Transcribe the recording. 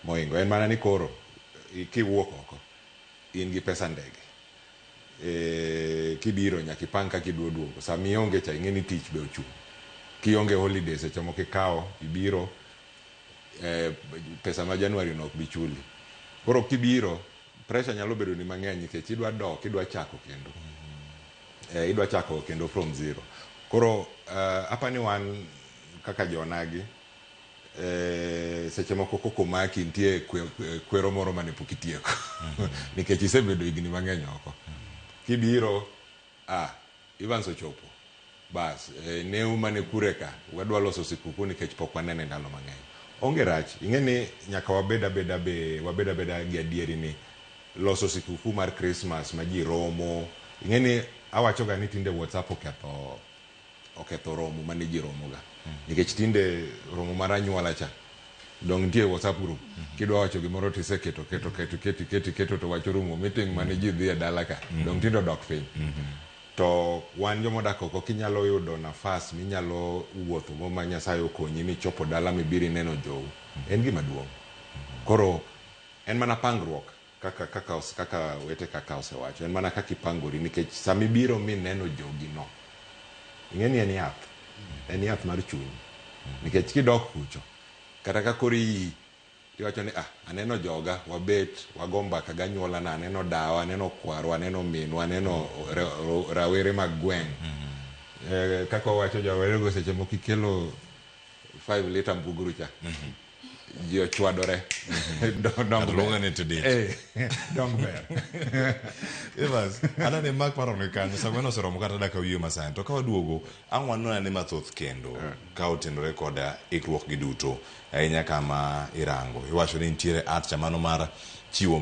moingo. En mana ni koro kiwuok oko in gi pesa ndege, kibiro nyaka ipang kaka idwa duogo. Sama ionge cha ing'eni tich be ochung'. Kionge holidays seche moko ikawo ibiro, pesa ma January no ok bi chuli. Koro kibiro pressure nyalo bedo ni mang'eny nikech idwa dok, idwa chako kendo from zero. Koro apani wan kaka jonagi, seche moko koko maki nitie kwero moro mane pok itieko nikech isebedo higni mang'eny oko. Kibiro Evans ochopo bas, neu mane kure ka wadwa loso sikuku nikech pok wanene ndalo mang'eny. Onge rach, ing'eni nyaka wabed abeda gi adieri ni loso sikuku mar Christmas ma ji romo. Ing'eni awachoga ni tinde WhatsApp oketho romo mane ji romo ga. Nikech tinde romo mar anyuola cha dong nitie WhatsApp group. Kidwa wacho gimoro tiseketo to wacho romo meeting mane ji dhi e dala ka. Dong tinde odok piny. To wan jomodak oko kinyalo yudo nafas minyalo wuotho go ma Nyasaye okonyi michopo dala mibiri neno jou, en gima duong'. Koro en mana pangruok kaka wete kaka osewacho, en mana kaka ipangori nikech sama ibiro mineno jogi no, ing'eni en yath mar chuny. Nikech kidok kucho kata ka koro iwacho ni aneno joga, wabet wago mbaka ganyuola na, aneno dawa, aneno kwaro, aneno minwa, aneno rawere mag gweng'. Kaka wacho jawere go seche moko ikelo 5 liter mbuguru cha, ji ochwadore. Dong ber. Evans, anane mak parone kanyo, samano seromo kata daka wiyo masani. To ka waduogo, ang' wanona ni mathoth kendo, ka otenore koda ikruok gi duto, ahinya kama irango. Iwacho ni nitiere art chamano mar chiwo